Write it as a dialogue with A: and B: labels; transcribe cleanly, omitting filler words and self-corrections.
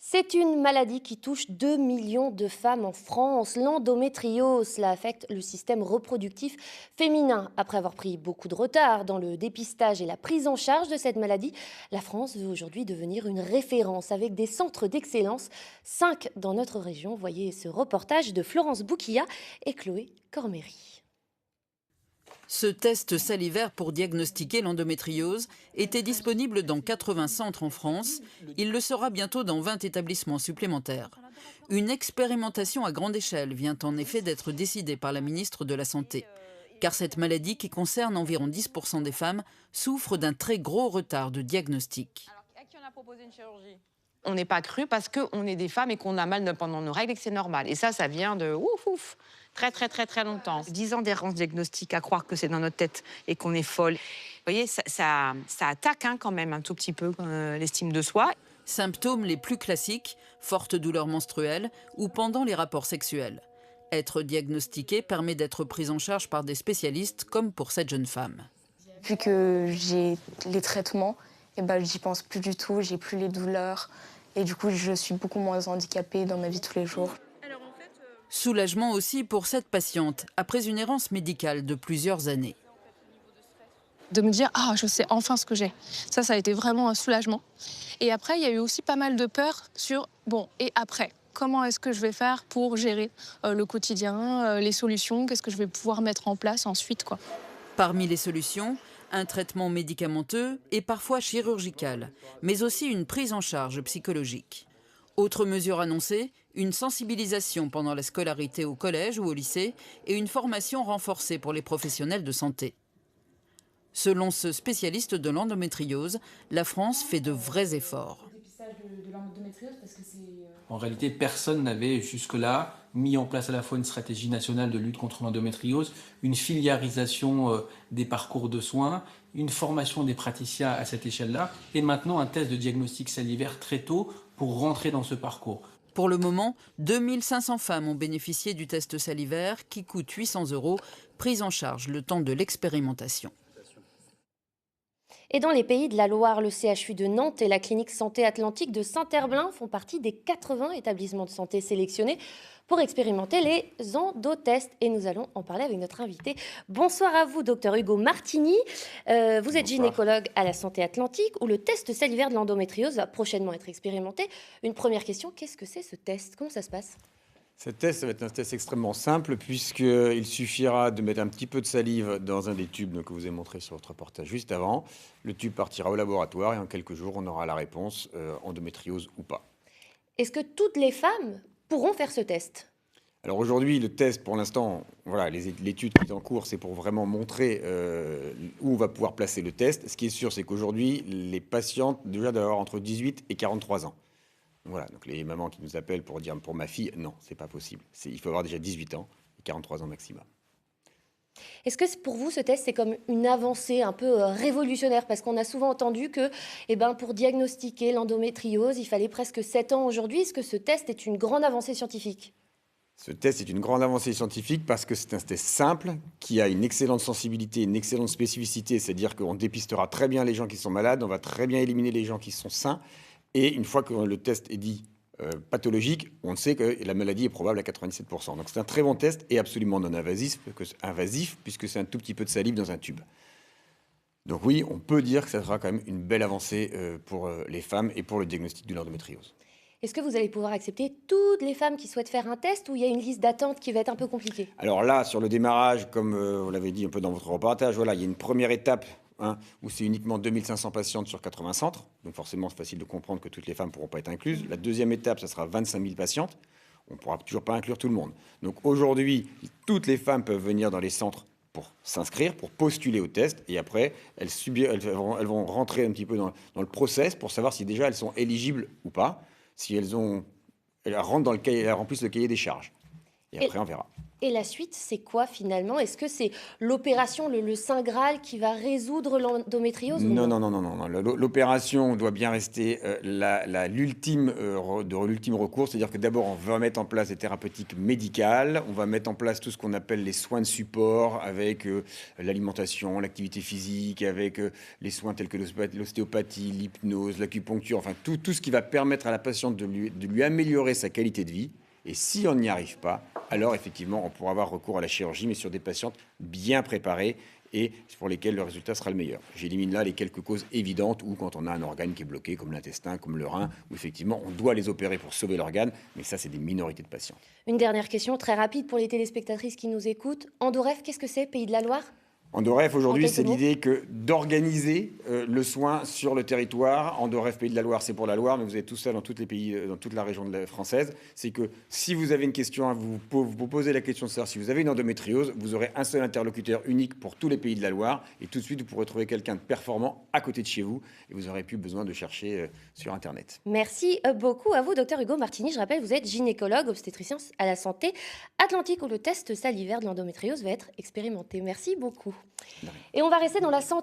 A: C'est une maladie qui touche 2 millions de femmes en France. L'endométriose, cela affecte le système reproductif féminin. Après avoir pris beaucoup de retard dans le dépistage et la prise en charge de cette maladie, la France veut aujourd'hui devenir une référence avec des centres d'excellence, 5 dans notre région. Voyez ce reportage de Florence Bouquilla et Chloé Corméry.
B: Ce test salivaire pour diagnostiquer l'endométriose était disponible dans 80 centres en France. Il le sera bientôt dans 20 établissements supplémentaires. Une expérimentation à grande échelle vient en effet d'être décidée par la ministre de la Santé. Car cette maladie, qui concerne environ 10% des femmes, souffre d'un très gros retard de diagnostic.
C: On n'est pas cru parce qu'on est des femmes et qu'on a mal pendant nos règles et que c'est normal. Et ça vient de très très très très longtemps. 10 ans d'errance diagnostique à croire que c'est dans notre tête et qu'on est folle. Vous voyez, ça attaque quand même un tout petit peu l'estime de soi.
B: Symptômes les plus classiques, fortes douleurs menstruelles ou pendant les rapports sexuels. Être diagnostiqué permet d'être pris en charge par des spécialistes comme pour cette jeune femme.
D: Vu que j'ai les traitements, j'y pense plus du tout, j'ai plus les douleurs. Et du coup, je suis beaucoup moins handicapée dans ma vie tous les jours.
B: Soulagement aussi pour cette patiente, après une errance médicale de plusieurs années.
E: De me dire « Ah, je sais enfin ce que j'ai ». Ça a été vraiment un soulagement. Et après, il y a eu aussi pas mal de peur sur « Bon, et après ? Comment est-ce que je vais faire pour gérer le quotidien, les solutions ? Qu'est-ce que je vais pouvoir mettre en place ensuite, quoi ?»
B: Parmi les solutions, un traitement médicamenteux et parfois chirurgical, mais aussi une prise en charge psychologique. Autre mesure annoncée, une sensibilisation pendant la scolarité au collège ou au lycée et une formation renforcée pour les professionnels de santé. Selon ce spécialiste de l'endométriose, la France fait de vrais efforts.
F: En réalité, personne n'avait jusque-là mis en place à la fois une stratégie nationale de lutte contre l'endométriose, une filiarisation des parcours de soins, une formation des praticiens à cette échelle-là, et maintenant un test de diagnostic salivaire très tôt pour rentrer dans ce parcours.
B: Pour le moment, 2500 femmes ont bénéficié du test salivaire qui coûte 800 €, prise en charge le temps de l'expérimentation.
A: Et dans les pays de la Loire, le CHU de Nantes et la clinique Santé Atlantique de Saint-Herblain font partie des 80 établissements de santé sélectionnés pour expérimenter les endotests. Et nous allons en parler avec notre invité. Bonsoir à vous, docteur Hugo Martini. Vous êtes gynécologue à la Santé Atlantique, où le test salivaire de l'endométriose va prochainement être expérimenté. Une première question, qu'est-ce que c'est ce test? Comment ça se passe?
G: Ce test, ça va être un test extrêmement simple puisqu'il suffira de mettre un petit peu de salive dans un des tubes que vous avez montré sur votre reportage juste avant. Le tube partira au laboratoire et en quelques jours, on aura la réponse endométriose ou pas.
A: Est-ce que toutes les femmes pourront faire ce test?
G: Alors aujourd'hui, le test, pour l'instant, voilà, l'étude qui est en cours, c'est pour vraiment montrer où on va pouvoir placer le test. Ce qui est sûr, c'est qu'aujourd'hui, les patientes déjà doivent avoir entre 18 et 43 ans. Voilà, donc les mamans qui nous appellent pour dire pour ma fille, non, c'est pas possible. Il faut avoir déjà 18 ans et 43 ans maximum.
A: Est-ce que pour vous, ce test, c'est comme une avancée un peu révolutionnaire? Parce qu'on a souvent entendu que pour diagnostiquer l'endométriose, il fallait presque 7 ans aujourd'hui. Est-ce que ce test est une grande avancée scientifique?
G: Ce test est une grande avancée scientifique parce que c'est un test simple, qui a une excellente sensibilité, une excellente spécificité, c'est-à-dire qu'on dépistera très bien les gens qui sont malades, on va très bien éliminer les gens qui sont sains. Et une fois que le test est dit pathologique, on sait que la maladie est probable à 97%. Donc c'est un très bon test et absolument non invasif, puisque c'est un tout petit peu de salive dans un tube. Donc oui, on peut dire que ça sera quand même une belle avancée pour les femmes et pour le diagnostic de l'endométriose.
A: Est-ce que vous allez pouvoir accepter toutes les femmes qui souhaitent faire un test ou il y a une liste d'attente qui va être un peu compliquée?
G: Alors là, sur le démarrage, comme vous l'avez dit un peu dans votre reportage, voilà, il y a une première étape où c'est uniquement 2500 patientes sur 80 centres. Donc forcément, c'est facile de comprendre que toutes les femmes ne pourront pas être incluses. La deuxième étape, ça sera 25 000 patientes. On ne pourra toujours pas inclure tout le monde. Donc aujourd'hui, toutes les femmes peuvent venir dans les centres pour s'inscrire, pour postuler au test. Et après, elles vont rentrer un petit peu dans le process pour savoir si déjà elles sont éligibles ou pas, si elles rentrent dans elles remplissent le cahier des charges. Et après, on verra.
A: Et la suite, c'est quoi finalement? Est-ce que c'est l'opération, le Saint Graal qui va résoudre l'endométriose ou
G: Non, non, non, non, non, non. L'opération doit bien rester l'ultime recours. C'est-à-dire que d'abord, on va mettre en place des thérapeutiques médicales. On va mettre en place tout ce qu'on appelle les soins de support avec l'alimentation, l'activité physique, avec les soins tels que l'ostéopathie, l'hypnose, l'acupuncture, enfin tout ce qui va permettre à la patiente de lui améliorer sa qualité de vie. Et si on n'y arrive pas, alors effectivement, on pourra avoir recours à la chirurgie, mais sur des patientes bien préparées et pour lesquelles le résultat sera le meilleur. J'élimine là les quelques causes évidentes où quand on a un organe qui est bloqué, comme l'intestin, comme le rein, où effectivement on doit les opérer pour sauver l'organe, mais ça c'est des minorités de patients.
A: Une dernière question très rapide pour les téléspectatrices qui nous écoutent. Endoref, qu'est-ce que c'est, Pays de la Loire?
G: Endoref, aujourd'hui, c'est
A: mots.
G: l'idée que d'organiser le soin sur le territoire. Endoref, Pays de la Loire, c'est pour la Loire, mais vous êtes tout ça dans tous les pays, dans toute la région française. C'est que si vous avez une question, vous posez la question de savoir si vous avez une endométriose, vous aurez un seul interlocuteur unique pour tous les pays de la Loire. Et tout de suite, vous pourrez trouver quelqu'un de performant à côté de chez vous. Et vous n'aurez plus besoin de chercher sur Internet.
A: Merci beaucoup à vous, docteur Hugo Martini. Je rappelle, vous êtes gynécologue, obstétricien à la santé Atlantique, où le test salivaire de l'endométriose va être expérimenté. Merci beaucoup. Et on va rester dans la santé.